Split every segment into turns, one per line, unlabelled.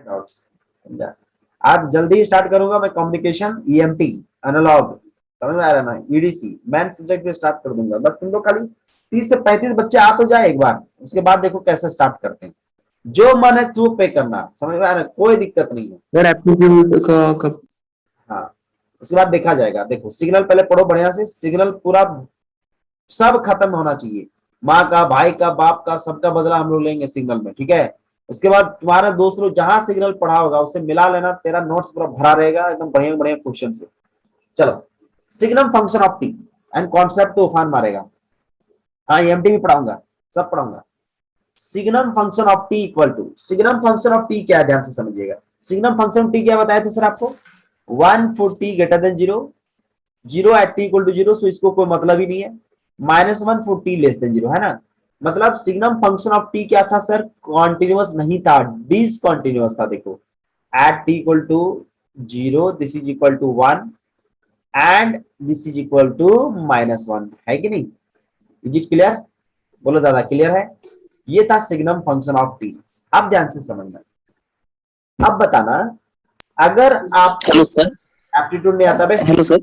Doubts समझा। आज जल्दी स्टार्ट करूंगा मैं कम्युनिकेशन ईएमटी एनालॉग, समझ में आ रहा है ना, ईडीसी मैन सब्जेक्ट में स्टार्ट कर दूंगा। बस तुम लोग खाली 30 से 35 बच्चे आ तो जाए एक बार, उसके बाद देखो कैसे स्टार्ट करते हैं। जो मन है तू पे करना, समझ में आ रहा है, कोई दिक्कत नहीं है।
सर एप्टीट्यूड का कब?
हाँ, उसके बाद देखा जाएगा। देखो सिग्नल पहले पढ़ो बढ़िया से, सिग्नल पूरा सब खत्म होना चाहिए। माँ का, भाई का, बाप का, सबका बदला हम लोग लेंगे सिग्नल में, ठीक है। उसके बाद तुम्हारा दोस्त लोग जहां सिग्नल पढ़ा होगा उससे मिला लेना, तेरा नोट्स पूरा भरा रहेगा एकदम बढ़िया बढ़िया क्वेश्चन से। चलो, signum function of T and concept तो उफान मारेगा। हाँ, एमटी भी पढ़ाऊंगा, सब पढ़ाऊंगा। Signum function of T equal to, signum function of T क्या है ध्यान से समझिएगा। सिग्नम फंक्शन ऑफ टी क्या बताया था सर आपको, 1 for T greater than 0, 0 at T equal to 0, so इसको कोई मतलब ही नहीं है। -1 फॉर टी लेस देन 0, है ना। मतलब सिग्नम फंक्शन ऑफ टी क्या था सर, कॉन्टिन्यूअस नहीं था, डिसकॉन्टिन्यूअस था। देखो at T equal to 0 this is equal to 1 and this is equal to -1, है कि नहीं। इज इट क्लियर, बोलो दादा क्लियर है। ये था सिग्नम फंक्शन ऑफ टी। अब ध्यान से समझना, अब बताना, अगर आपको
हेलो सर।
एप्टीट्यूड नहीं आता बे।
Hello sir.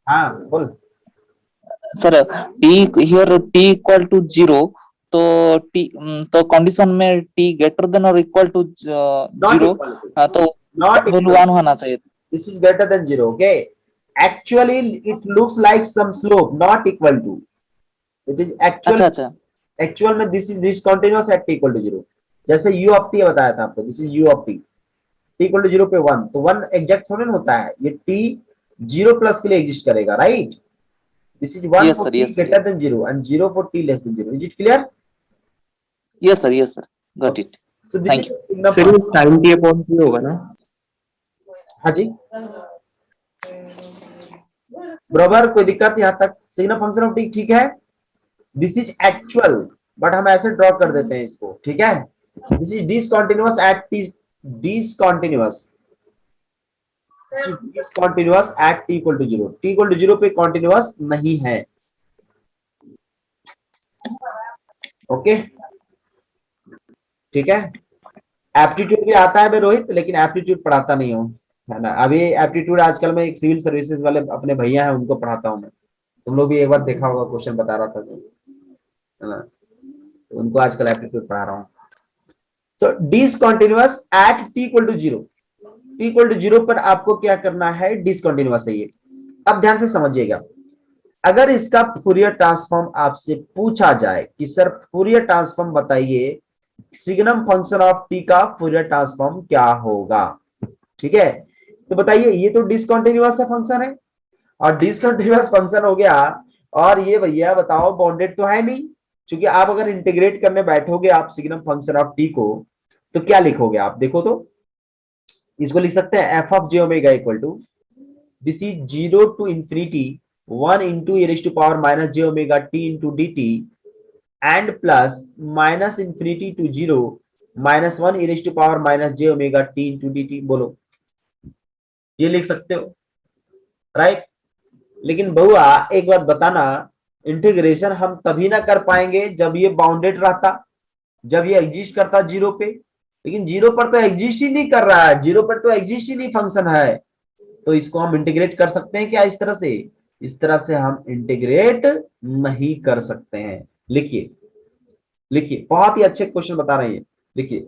हाँ बोल।
Sir T here T equal to 0, तो टी तो कंडीशन में टी ग्रेटर देन और equal to
not
0,
equal to,
तो
नॉट
वैल्यू
इक्वल,
1 होना चाहिए।
this is greater than 0, okay. Actually it looks like some slope, not equal to, it is actual,
अच्छा अच्छा
actual में this is discontinuous at t equal to 0। जैसे u of t बताया था आपको, this is u of t, t equal to 0 पे 1, तो 1 exact थोड़ी ना होता है, ये t 0 प्लस के लिए एग्जिस्ट करेगा, right. This is 1
yes
for
sir
t
yes sir
greater than 0 and 0 for t less than 0, is it clear?
Yes sir got
Okay,
it.
so this
thank
is
you.
the signal
sir ये
function।
Sine T upon T होगा ना?
हाँ जी बराबर, कोई दिक्कत यहाँ तक, signal function of T ठीक है। दिस इज एक्चुअल, बट हम ऐसे ड्रॉ कर देते हैं इसको, ठीक है। This is discontinuous at T, discontinuous, discontinuous at T equal to 0, T equal to 0 पे कॉन्टिन्यूअस नहीं है, ओके ठीक है। एप्टीट्यूड भी आता है बे रोहित, लेकिन एप्टीट्यूड पढ़ाता नहीं हूँ, है ना। अभी एप्टीट्यूड आजकल मैं एक सिविल सर्विसेज वाले अपने भैया हैं उनको पढ़ाता हूँ मैं, तुम लोग भी एक बार देखा होगा, क्वेश्चन बता रहा था तो, है ना, तो उनको आजकल एप्टीट्यूड पढ़ा रहा हूँ। तो discontinuous at T equal to 0, T equal to 0 पर आपको क्या करना है, डिसकंटीन्यूअस है ये। अब ध्यान से समझिएगा, अगर इसका फूरियर ट्रांसफॉर्म आपसे पूछा जाए कि सर फूरियर ट्रांसफॉर्म बताइए, सिग्नम फंक्शन ऑफ टी का फूरियर ट्रांसफॉर्म क्या होगा, ठीक है। तो बताइए, ये तो डिसकंटीन्यूअस फंक्शन है और डिसकंटीन्यूअस फंक्शन हो गया, और ये भैया बताओ बाउंडेड तो है नहीं, क्योंकि आप अगर इंटीग्रेट करने बैठोगे आप सिग्नम फंक्शन ऑफ टी को, तो क्या लिखोगे आप, देखो तो, इसको लिख सकते हैं F of J omega equal to, this is 0 to infinity 1 into e raise to power minus J omega T into D T and plus minus infinity to 0 -1 e raise to power minus J omega T into D T. बोलो, ये लिख सकते हो, right. लेकिन बहुआ एक बात बताना, integration हम तभी ना कर पाएंगे जब ये बाउंडेड रहता, जब ये एग्जिस्ट करता 0 पे, लेकिन 0 पर तो एग्जिस्ट ही नहीं कर रहा है, 0 पर तो एग्जिस्ट ही नहीं फंक्शन है, तो इसको हम इंटीग्रेट कर सकते हैं क्या इस तरह से, इस तरह से हम इंटीग्रेट नहीं कर सकते हैं। लिखिए, लिखिए, बहुत ही अच्छे क्वेश्चन बता रहे हैं, लिखिए,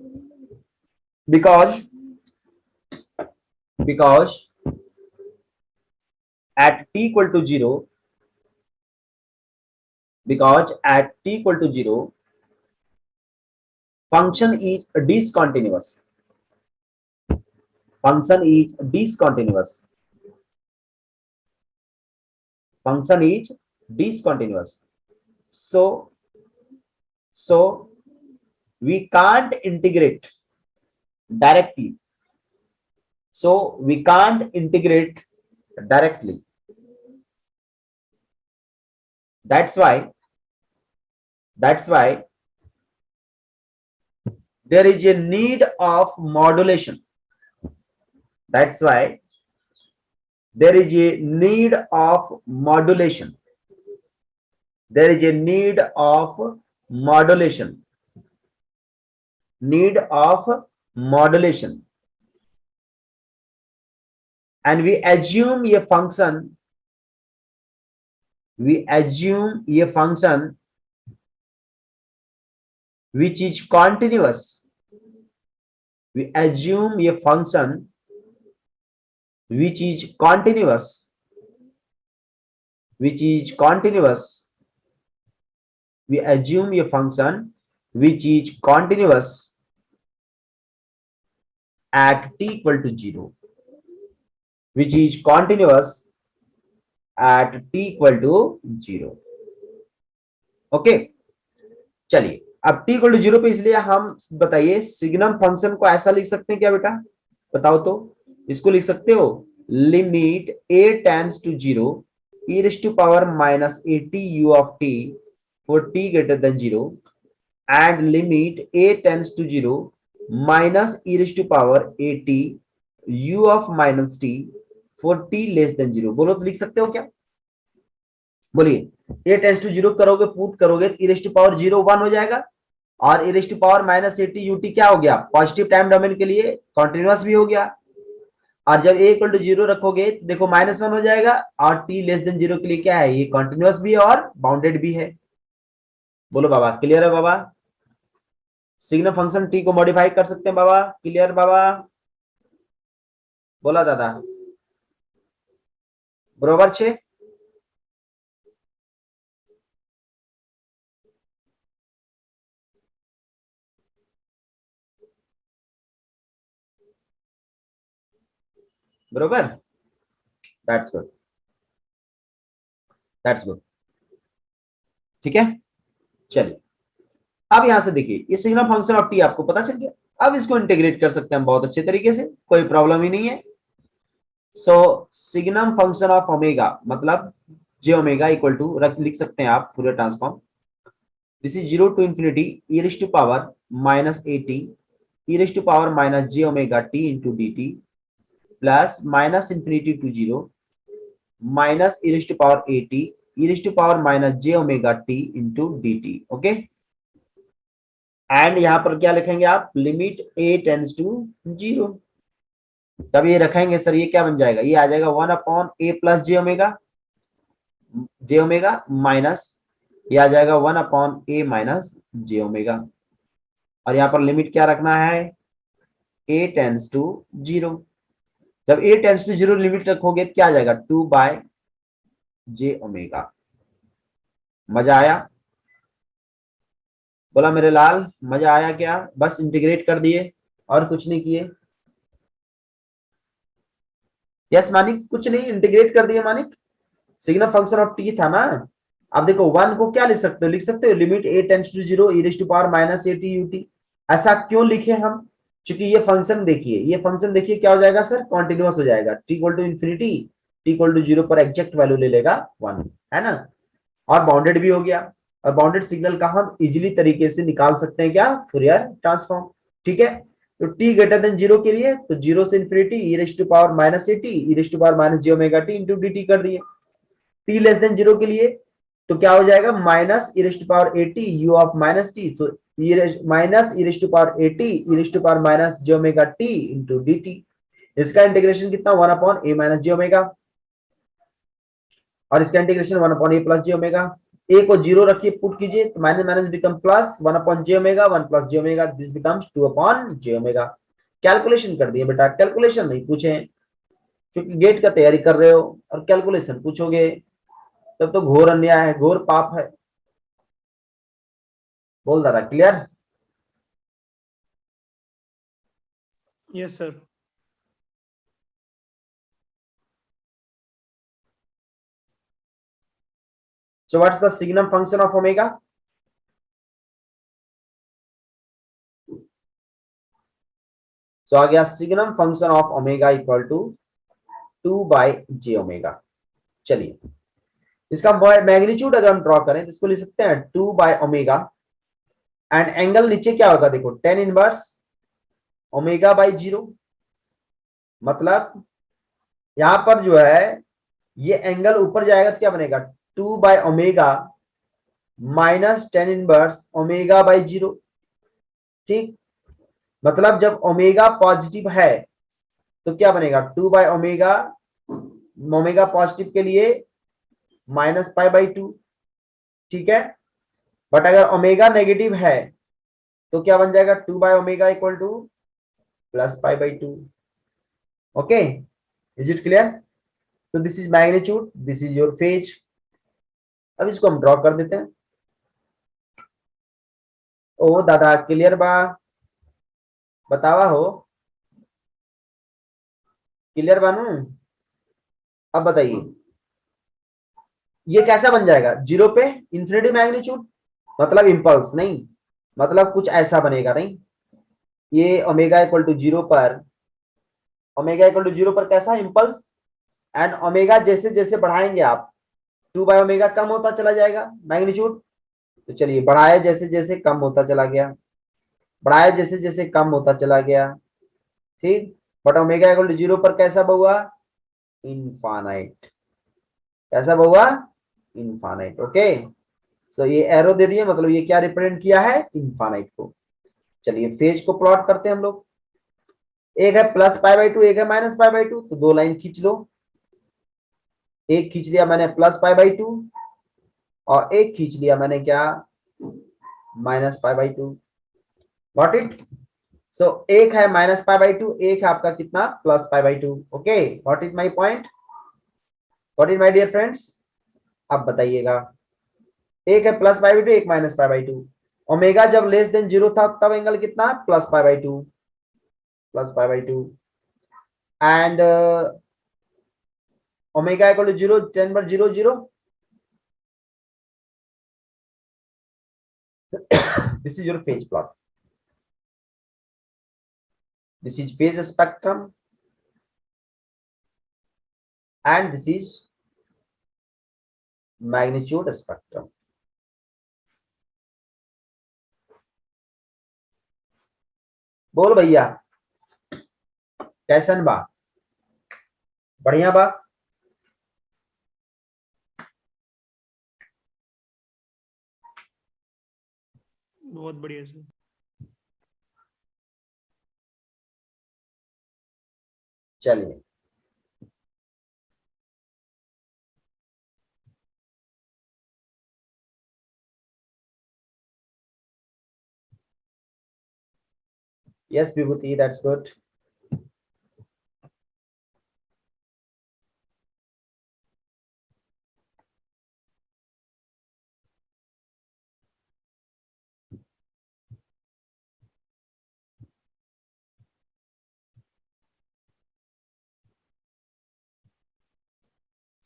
because because at t equal to 0, because at t equal to 0 function is discontinuous, function is discontinuous, function is discontinuous, so we can't integrate directly, so we can't integrate directly, that's why there is a need of modulation, that's why there is a need of modulation, there is a need of modulation, need of modulation, and we assume ये function which is continuous. We assume a function which is continuous, we assume a function which is continuous at t equal to 0, which is continuous at t equal to 0. Okay, चलिए अब t equal to 0 पे, इसलिए हम बताइए signum function को ऐसा लिख सकते हैं क्या बेटा, बताओ तो। इसको लिख सकते हो limit a tends to 0 e raise to power minus at u of t for t greater than 0 and limit a tends to 0 minus e raise to power at u of minus t for t less than 0। बोलो तो लिख सकते हो क्या, बोलिए। a tends to 0 करोगे, put करोगे तो e रेज़ टू पावर 0 1 हो जाएगा, और e raise to power minus at ut क्या हो गया, पॉजिटिव टाइम डोमेन के लिए कॉन्टिन्यूअस भी हो गया। और जब a इक्वल टू 0 रखोगे तो देखो -1 हो जाएगा, और t लेस देन 0 के लिए क्या है, ये कॉन्टिन्यूअस भी है और बाउंडेड भी है। बोलो बाबा, क्लियर है बाबा। सिग्नल फंक्शन t को मॉडिफाई कर सकते हैं बाबा, क्लियर बाबा, बोला दादा, बरोबर छे। बरोबर, दैट्स गुड, दैट्स गुड, ठीक है। चलिए अब यहां से देखिए, ये सिग्नल फंक्शन ऑफ टी आपको पता चल गया। अब इसको इंटीग्रेट कर सकते हैं हम बहुत अच्छे तरीके से, कोई प्रॉब्लम ही नहीं है। So signum function of omega मतलब जे ओमेगा इक्वल टू लिख सकते हैं आप Fourier transform, this is 0 to infinity e raise to power minus at e raise to power minus j omega t into dt plus minus infinity to 0 minus e raise to power at e raise to power minus j omega t into dt। Okay, and यहां पर क्या लिखेंगे आप, limit a tends to 0। तब ये रखेंगे sir, ये क्या बन जाएगा, ये आ जाएगा 1 upon a plus j omega minus ये आ जाएगा 1 upon a minus j omega. और यहाँ पर लिमिट क्या रखना है, a टेंड्स टू 0। जब a टेंड्स टू 0 लिमिट रखोगे तो क्या आ जाएगा 2 बाय j ओमेगा। मजा आया, बोला मेरे लाल, मजा आया क्या, बस इंटीग्रेट कर दिए और कुछ नहीं किए। यस मानिक, कुछ नहीं, इंटीग्रेट कर दिए Manik, signal function of T था ना। अब देखो 1 को क्या लिख सकते हो, लिख सकते हो limit a tends to 0 e raise to power minus at ut। ऐसा क्यों लिखे हम, क्योंकि ये फंक्शन देखिए, ये फंक्शन देखिए क्या हो जाएगा सर, कॉन्टिन्यूअस हो जाएगा, t equal to infinity t equal to 0 पर एग्जैक्ट वैल्यू ले लेगा 1, है ना, और बाउंडेड भी हो गया। और बाउंडेड सिग्नल का हम इजिली तरीके से निकाल सकते हैं क्या, फूरियर ट्रांसफॉर्म, ठीक है। तो t ग्रेटर देन 0 के लिए तो 0 से इंफिनिटी e raise to power minus at e raise to power minus j omega t into dt कर दिए। t लेस देन 0 के लिए तो क्या हो जाएगा, minus e raise to power at u of minus t, so minus e raise to power at e raise to power minus j omega t into dt। इसका integration कितना, 1 upon a minus j omega, और इसका integration 1 upon a plus j omega. a को 0 रखिए, put कीजिए तो minus minus become plus, 1 upon j omega 1 plus j omega, this becomes 2 upon j omega. Calculation कर दिए बेटा, कैलकुलेशन नहीं पूछे क्योंकि गेट का तैयारी कर रहे हो, और कैलकुलेशन पूछोगे तब तो घोर अन्याय है, घोर पाप है। बोल दादा, clear.
Yes sir.
So what's the signum function of omega? So आ गया signum function of omega equal to 2 by j omega. चलिए इसका मैग्नीट्यूड अगर हम ड्रॉ करें तो इसको लिख सकते हैं 2 बाय ओमेगा, एंड एंगल नीचे क्या होगा, देखो tan इनवर्स ओमेगा बाय 0, मतलब यहां पर जो है ये एंगल ऊपर जाएगा तो क्या बनेगा 2 by omega minus tan inverse omega by 0, ठीक। मतलब जब ओमेगा पॉजिटिव है तो क्या बनेगा 2 बाय ओमेगा, ओमेगा पॉजिटिव के लिए माइनस पाई बाई 2, ठीक है। बट अगर ओमेगा नेगेटिव है तो क्या बन जाएगा 2 by omega equal to plus pi by 2। Okay, is it clear? तो this is magnitude, this is your phase. अब इसको हम ड्रॉ कर देते हैं। ओ दादा क्लियर बा, बतावा हो, क्लियर बानू? अब बताइए ये कैसा बन जाएगा? जीरो पे इंफिनिटी मैग्नीट्यूड, मतलब इंपल्स नहीं, मतलब कुछ ऐसा बनेगा नहीं। ये ओमेगा इक्वल टू जीरो पर, ओमेगा इक्वल टू जीरो पर कैसा इंपल्स, एंड ओमेगा जैसे जैसे बढ़ाएंगे आप 2 बाय ओमेगा कम होता चला जाएगा मैग्नीट्यूड। तो चलिए बढ़ाया जैसे जैसे कम होता चला गया, बढ़ाया जैसे जैसे कम होता चला गया, ठीक। But omega equal to zero पर कैसा बहुआ? इनफाइनाइट। कैसा बहुआ? इनफाइनाइट। ओके, सो ये एरो दे दिए, मतलब ये क्या रिप्रेजेंट किया है? इनफाइनाइट को। चलिए फेज को प्लॉट करते हैं हम लोग। एक है प्लस पाई बाई टू, एक है माइनस पाई बाई टू, तो दो लाइन खींच लो। एक खींच लिया मैंने प्लस पाई बाई टू, और एक खींच लिया मैंने क्या? Minus pi by two. Got it? So एक है माइनस पाई बाई टू, एक है आपका कितना? Plus pi by two. Okay, got it my point? Got it my dear friends? अब बताइएगा, एक है प्लस पाई बाई टू, एक minus pi by two. Omega जब लेस देन जीरो था तब एंगल कितना? Plus pi by two, plus pi by two. And omega equal to zero, 10 पर zero zero. This is your phase plot. This is phase spectrum, and this is magnitude spectrum. बोल भैया कैसन बा? बढ़िया बा?
बहुत बढ़िया सर।
चलिए yes Vibhuti, that's good.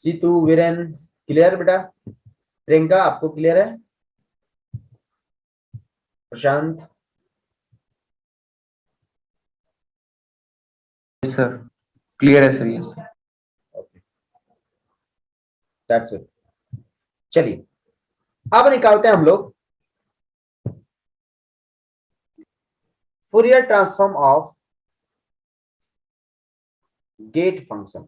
Situ, Viren clear बेटा? प्रियंका आपको क्लियर है? प्रशांत?
सर क्लियर है sir, yes.
Okay, that's it. चलिए अब निकालते हैं हम लोग Fourier transform of gate function,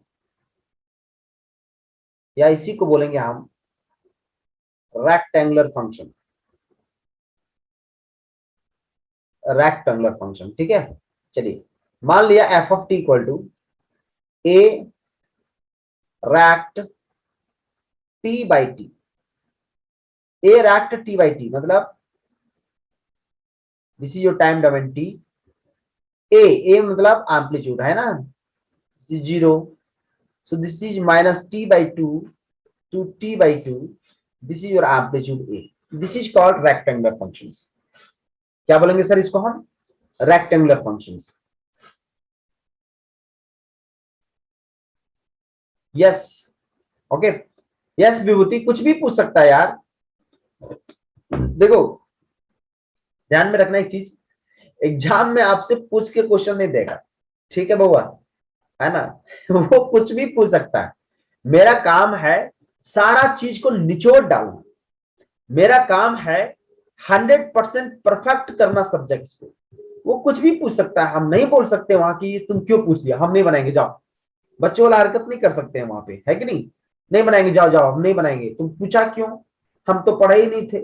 या इसी को बोलेंगे हम रेक्टेंगुलर फंक्शन। रेक्टेंगुलर फंक्शन, ठीक है। चलिए मान लिया F of T equal to A rect T by T. A rect T by T मतलब this is your time domain T. A मतलब एम्पलीट्यूड है ना, this is zero, so this is minus T by two to T by two, this is your amplitude A. This is called rectangular functions. क्या बोलेंगे sir इसको हम? Rectangular functions. Yes, okay, yes Vibhuti, कुछ भी पूछ सकता है यार। देखो ध्यान में रखना एक चीज, एग्जाम में आपसे पूछ के क्वेश्चन नहीं देगा, ठीक है बउआ, है ना? वो कुछ भी पूछ सकता है। मेरा काम है सारा चीज को निचोड़ डालना, मेरा काम है 100% परफेक्ट करना सब्जेक्ट्स को। वो कुछ भी पूछ सकता है, हम नहीं बोल सकते वहां की तुम क्यों पूछ लिया, हम नहीं बनाएंगे जाओ। बच्चों वाला हरकत नहीं कर सकते हैं वहां पे, है कि नहीं? नहीं बनाएंगे, जाओ जाओ, हम नहीं बनाएंगे। तुम पूछा क्यों? हम तो पढ़े ही नहीं थे।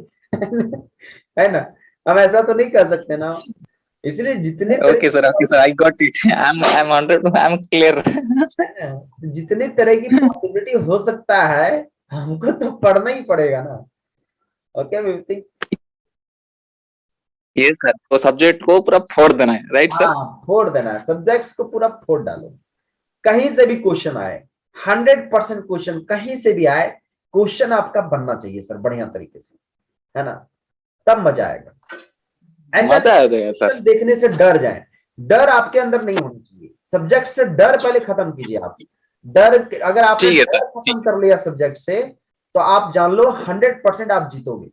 है ना? हम ऐसा तो नहीं कर सकते ना, इसलिए जितने तरह
Okay, sir. Okay, sir. I got it. I'm clear.
जितने तरह की पॉसिबिलिटी हो सकता है हमको तो पढ़ना ही पड़ेगा ना। ओके विवेक,
Yes, sir. तो सब्जेक्ट को पूरा फोड़ देना है, राइट सर?
हाँ फोड़ देना है, सब्जेक्ट्स को पूरा फोड़ डालो। कहीं से भी क्वेश्चन आए, 100% क्वेश्चन कहीं से भी आए, क्वेश्चन आपका बनना चाहिए सर बढ़िया तरीके से, है ना, तब मजा आएगा। ऐसा
मजा आ जाएगा सर।
क्वेश्चन देखने से डर जाए, डर आपके अंदर नहीं होना चाहिए। सब्जेक्ट से डर पहले खत्म कीजिए आप। डर, अगर आपने
ठीक है
डर
सर,
खत्म कर लिया सब्जेक्ट से, तो आप जान लो 100% आप जीतोगे।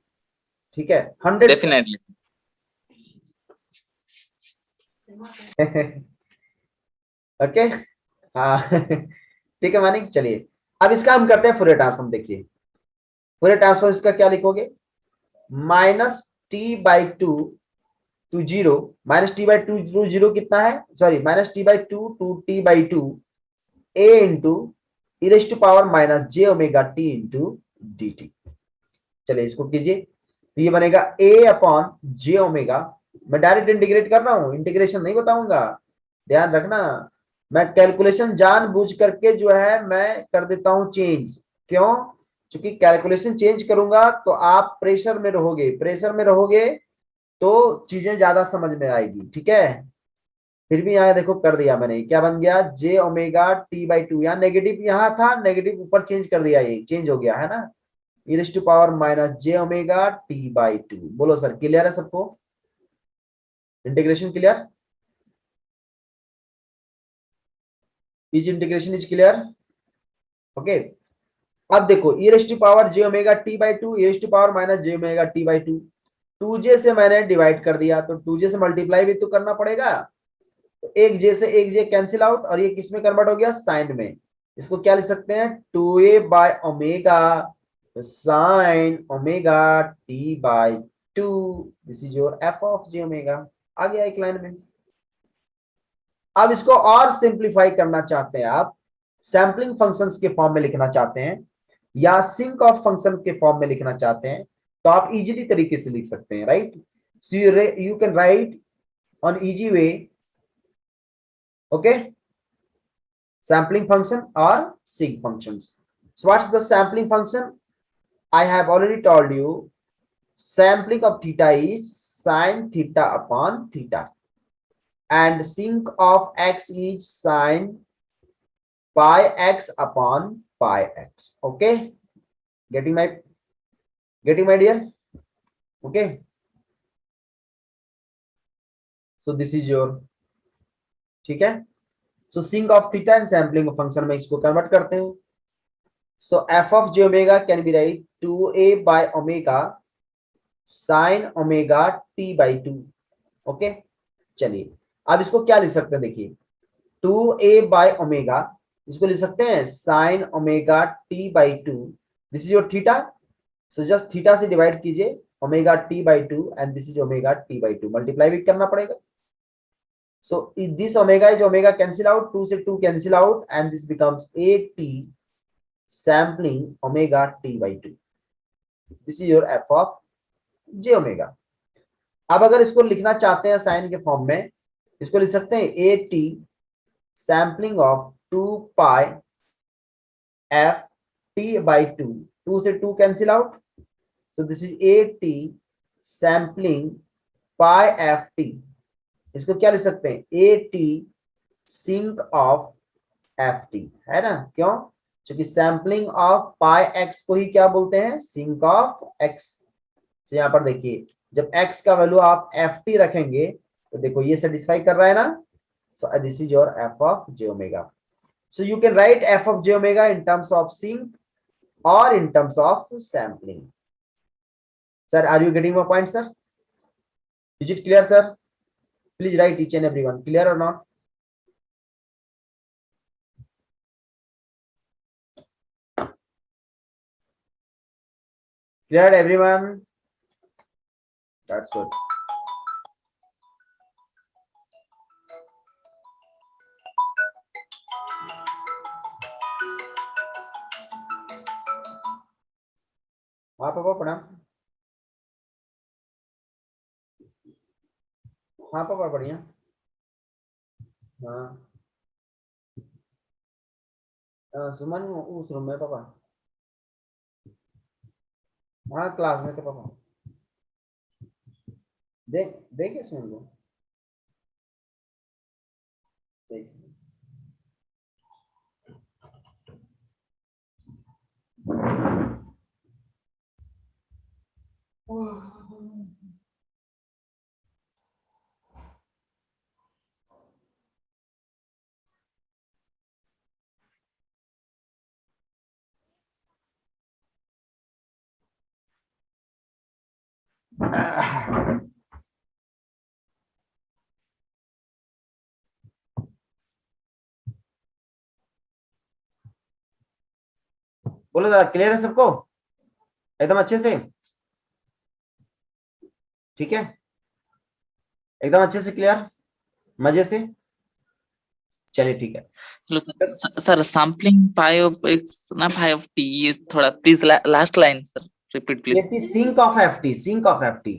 ठीक है, 100।
डेफिनेटली।
ओके, हाँ ठीक है मानिक, चलिए अब इसका हम करते हैं फूरियर ट्रांसफॉर्म। देखिए फूरियर ट्रांसफॉर्म इसका क्या लिखोगे, -t/2 टू 0, -t/2 टू 0 कितना है, sorry -t/2 to t/2 a into e raise to power -j omega t into dt। चलिए इसको कीजिए, तो ये बनेगा a/j ओमेगा। मैं डायरेक्ट इंटीग्रेट कर रहा हूं, इंटीग्रेशन नहीं बताऊंगा, ध्यान रखना। मैं कैलकुलेशन जानबूझ करके जो है मैं कर देता हूं चेंज। क्यों? क्योंकि कैलकुलेशन चेंज करूंगा तो आप प्रेशर में रहोगे, प्रेशर में रहोगे तो चीजें ज्यादा समझ में आएगी। ठीक है, फिर भी यहाँ देखो कर दिया मैंने, क्या बन गया, j ओमेगा t/2। यहाँ नेगेटिव यहाँ था, नेगेटिव ऊपर चेंज कर दिया, ये चेंज हो गया है ना, e raise to power -j omega t/2। बोलो सर क्लियर है सबको, integration clear, is integration is clear. Okay, अब देखो e raise to power j omega t/2, e raise to power -j omega t/2, 2j से मैंने divide कर दिया, तो 2j से मल्टीप्लाई भी तो करना पड़ेगा। तो एक j से एक j कैंसिल आउट, और ये किस में कन्वर्ट हो गया, साइन में। इसको क्या लिख सकते हैं, 2a/ओमेगा sine omega t/2, this is your f of j omega. आ गया एक लाइन में। अब इसको और सिंप्लीफाई करना चाहते हैं आप, सैम्पलिंग फंक्शंस के फॉर्म में लिखना चाहते हैं, या सिंक ऑफ फंक्शन के फॉर्म में लिखना चाहते हैं, तो आप इजीली तरीके से लिख सकते हैं, right. So you can right on easy way, okay, sampling function or sinc functions. So what's the sampling function? I have already told you, sampling of theta is sin theta upon theta, and sinc of x is sin pi x upon pi x. Okay, getting my dear, okay, so this is your, ठीक है, so sinc of theta and sampling of function में इसको convert करते हैं। So f of j omega can be write 2a/omega sin omega t/2। Okay, चलिए अब इसको क्या लिख सकते हैं, देखिए 2a/omega, इसको लिख सकते हैं sin omega t/2, this is your theta. So just theta से डिवाइड कीजिए omega t/2, and this is omega t/2, multiply भी करना पड़ेगा। So this omega is omega cancel out, 2 से 2 cancel out, and this becomes at sampling omega t/2। This is your f of j omega। अब अगर इसको लिखना चाहते हैं साइन के फॉर्म में, इसको लिख सकते हैं at sampling of 2 pi f t/2, 2 से 2 cancel out, so this is at sampling pi f t। इसको क्या लिख सकते हैं, at sinc of F T, है ना, क्यों, क्योंकि सैम्पलिंग ऑफ पाई एक्स को ही क्या बोलते हैं, सिंक ऑफ एक्स। तो यहाँ पर देखिए जब x का वैल्यू आप एफ टी रखेंगे तो देखो ये सेटिस्फाई कर रहा है ना, so this is your F of J omega. So you can write F of J omega in terms of sinc और in terms of sampling. Sir are you getting my point sir, is it clear sir, please write each and everyone, clear और not. Clear everyone? That's good. हाँ पापा प्रणाम। हाँ पापा बढ़िया। हाँ सुमन उस रूम में पापा। हाँ क्लास में तो पापा। देख देखिए सुमन को देख। बोलो दादा क्लियर है सबको एकदम अच्छे से? ठीक है एकदम अच्छे से क्लियर मजे से। चलिए ठीक है।
Hello sir, sampling pi of x ना पाई ऑफ टी, ये थोड़ा please last line sir repeat please.
It is sink of ft, sink of ft.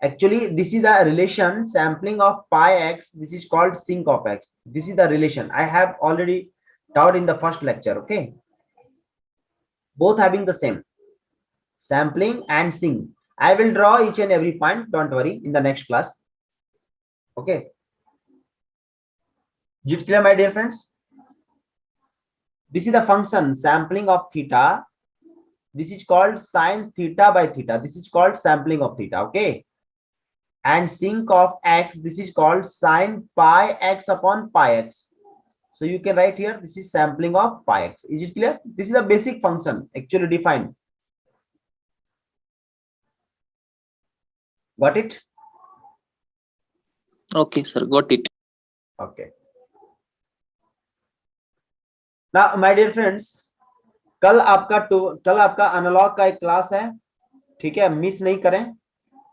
Actually this is the relation sampling of pi x, this is called sink of x. This is the relation I have already taught in the first lecture. Okay, both having the same sampling and sink. I will draw each and every point, don't worry, in the next class. Okay, is it clear my dear friends? This is the function sampling of theta, this is called sine theta by theta, this is called sampling of theta. Okay, and sink of x, this is called sine pi x upon pi x. So you can write here this is sampling of pi x. Is it clear? This is a basic function actually defined. Got it?
Okay sir, got it.
Okay, now my dear friends, कल आपका analogue का एक class है, ठीक है, miss नहीं करें।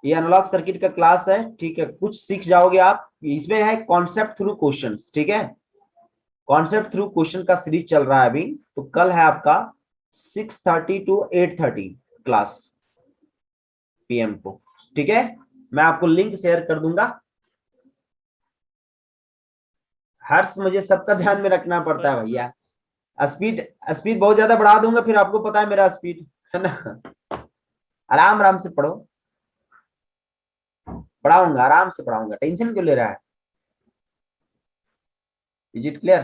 ये एनालॉग सर्किट का क्लास है, ठीक है, कुछ सीख जाओगे आप। इसमें है कॉन्सेप्ट थ्रू क्वेश्चंस, ठीक है, कॉन्सेप्ट थ्रू क्वेश्चन का सीरीज चल रहा है अभी। तो कल है आपका 6:30 to 8:30 क्लास PM को, ठीक है। मैं आपको लिंक शेयर कर दूंगा। हर्ष मुझे सबका ध्यान में रखना पड़ता है भैया, स्पीड बहुत ज्यादा बढ़ा दूंगा, फिर आपको पता है मेरा स्पीड है ना। आराम आराम से पढ़ो, पढ़ाऊंगा आराम से पढ़ाऊंगा, टेंशन क्यों ले रहा है। Is it clear?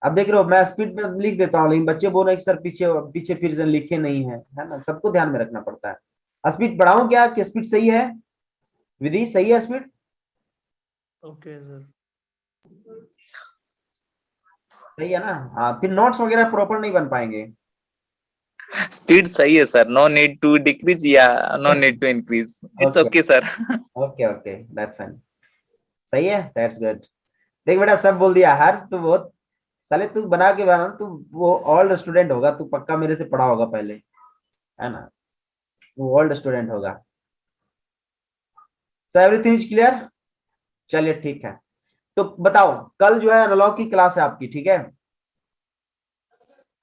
अब देख रहे हो मैं स्पीड में लिख देता हूँ, लेकिन बच्चे बोल रहे हैं कि सर पीछे पीछे फिर से लिखे नहीं है ना, सबको ध्यान में रखना पड़ता है। स्पीड बढ़ाऊं क्या कि स्पीड सही है? विधि सही है स्पीड?
Okay sir.
सही है ना? हाँ, फिर नोट्स वगैरह प्रॉपर नहीं बन पाएंगे।
स्पीड सही है sir, no need to decrease या no need to increase, it's okay sir.
Okay okay that's fine, सही है, दैट्स गुड। देख बेटा सब बोल दिया। हर्ष तू बहुत साले तू बना के बना, तू वो ओल्ड स्टूडेंट होगा, तू पक्का मेरे से पढ़ा होगा पहले, है ना, वो ओल्ड स्टूडेंट होगा। So everything is clear? चलिए ठीक है, तो बताओ कल जो है एनालॉग की क्लास है आपकी, ठीक है।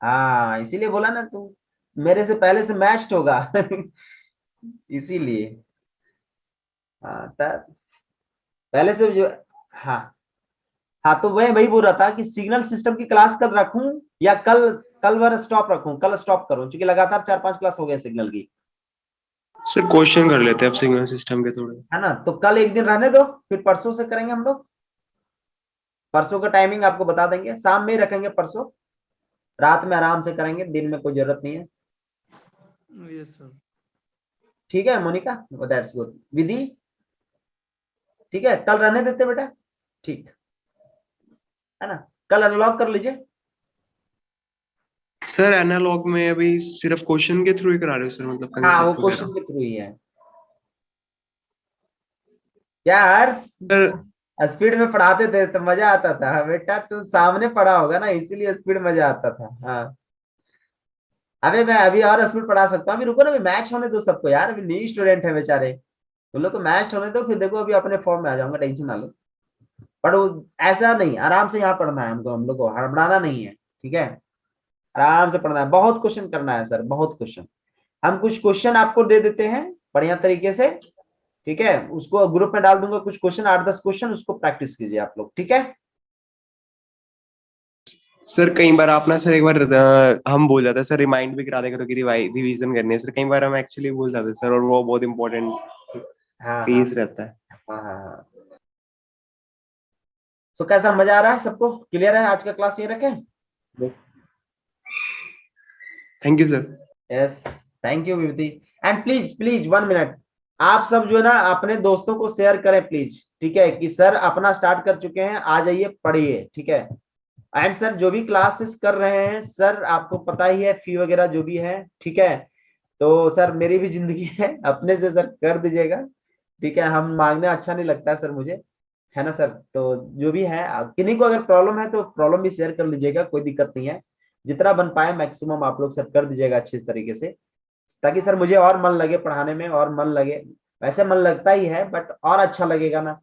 हाँ इसीलिए बोला ना, तू मेरे से पहले से मैच्ड होगा इसीलिए। हाँ तब पहले से जो, हाँ हाँ, तो मैं वही बोल रहा था कि सिग्नल सिस्टम की क्लास कल रखूं या कल कल बार स्टॉप रखूं, कल स्टॉप करूं, क्योंकि लगातार 4-5 क्लास हो गए सिग्नल की,
सर क्वेश्चन कर लेते हैं अब सिग्नल सिस्टम के थोड़े।
है ना। तो कल एक दिन रहने दो, फिर परसों से करेंगे हम लोग। परसों का टाइमिंग आपको बता देंगे, शाम में ही रखेंगे परसों, रात में आराम से करेंगे, दिन में कोई जरूरत नहीं है।
Yes sir.
ठीक है मोनिका, दैट्स गुड। विधि ठीक है, कल रहने देते बेटा, ठीक है ना, कल अनलॉक कर लीजिए।
सर एनालॉग में अभी सिर्फ क्वेश्चन के थ्रू ही करा रहे हो सर, मतलब
हाँ वो
कंसेप्ट
क्वेश्चन
वगैरह?
के थ्रू ही है। यार
सर
स्पीड में पढ़ाते थे तो मजा आता था बेटा, तू सामने पढ़ा होगा ना इसीलिए स्पीड मजा आता था। हाँ अबे मैं अभी और स्पीड पढ़ा सकता हूँ, अभी रुको ना, अभी मैच होने दो सबको यार, अभी न्यू स्टूडेंट है बेचारे, उन लोग को मैच होने दो, फिर देखो अभी अपने फॉर्म में आ जाऊंगा, टेंशन ना लो। पढ़ो, ऐसा नहीं, आराम से यहाँ पढ़ना है हमको, हम लोग को हड़बड़ाना नहीं है, ठीक है, आराम से पढ़ना है। बहुत क्वेश्चन करना है सर, बहुत क्वेश्चन। हम कुछ क्वेश्चन आपको दे देते हैं बढ़िया तरीके से, ठीक है, उसको ग्रुप में डाल दूंगा कुछ क्वेश्चन, 8-10 क्वेश्चन, उसको प्रैक्टिस कीजिए आप लोग, ठीक है।
सर कई बार आप ना सर एक बार हम भूल जाते हैं सर, रिमाइंड भी करा दें करो कि रिवीजन करनी है सर, कई बार हम एक्चुअली भूल जाते हैं सर, और वो बहुत इंपॉर्टेंट
हाँ हाँ
फेज रहता है।
हाँ हाँ हाँ। सो कैसा, मजा आ रहा है सबको, क्लियर है, आज का क्लास ये रखें।
Thank you sir.
Yes, thank you Vibhuti. And please please 1 minute, आप सब जो है ना अपने दोस्तों को शेयर करें प्लीज, ठीक है, कि सर अपना स्टार्ट कर चुके हैं, आ जाइए पढ़िए, ठीक है। एंड सर जो भी क्लासेस कर रहे हैं सर, आपको पता ही है फी वगैरह जो भी है, ठीक है। तो सर मेरी भी जिंदगी है, अपने से सर कर दीजिएगा, ठीक है, हम मांगना अच्छा नहीं लगता है सर मुझे, है ना सर। तो जो भी है, किन्हीं को अगर प्रॉब्लम है तो प्रॉब्लम भी शेयर कर लीजिएगा, कोई दिक्कत नहीं है, जितना बन पाए मैक्सिमम आप लोग सर कर दीजिएगा अच्छे तरीके से, ताकि सर मुझे और मन लगे पढ़ाने में, और मन लगे, वैसे मन लगता ही है बट और अच्छा लगेगा ना,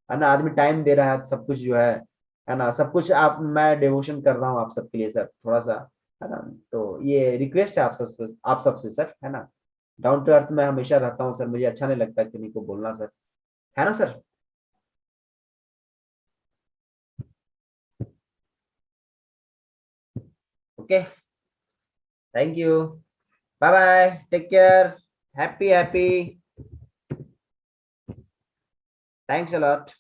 है ना, आदमी टाइम दे रहा है, सब कुछ जो है ना, सब कुछ आप, मैं डिवोशन कर रहा हूँ आप सबके लिए सर, थोड़ा सा, है ना। तो ये रिक्वेस्ट है आप सबसे सर, है ना, डाउन टू अर्थ में हमेशा रहता हूँ सर, मुझे अच्छा नहीं लगता किन्हीं को बोलना सर, है ना sir. Okay, thank you, bye bye, take care, happy happy, thanks a lot.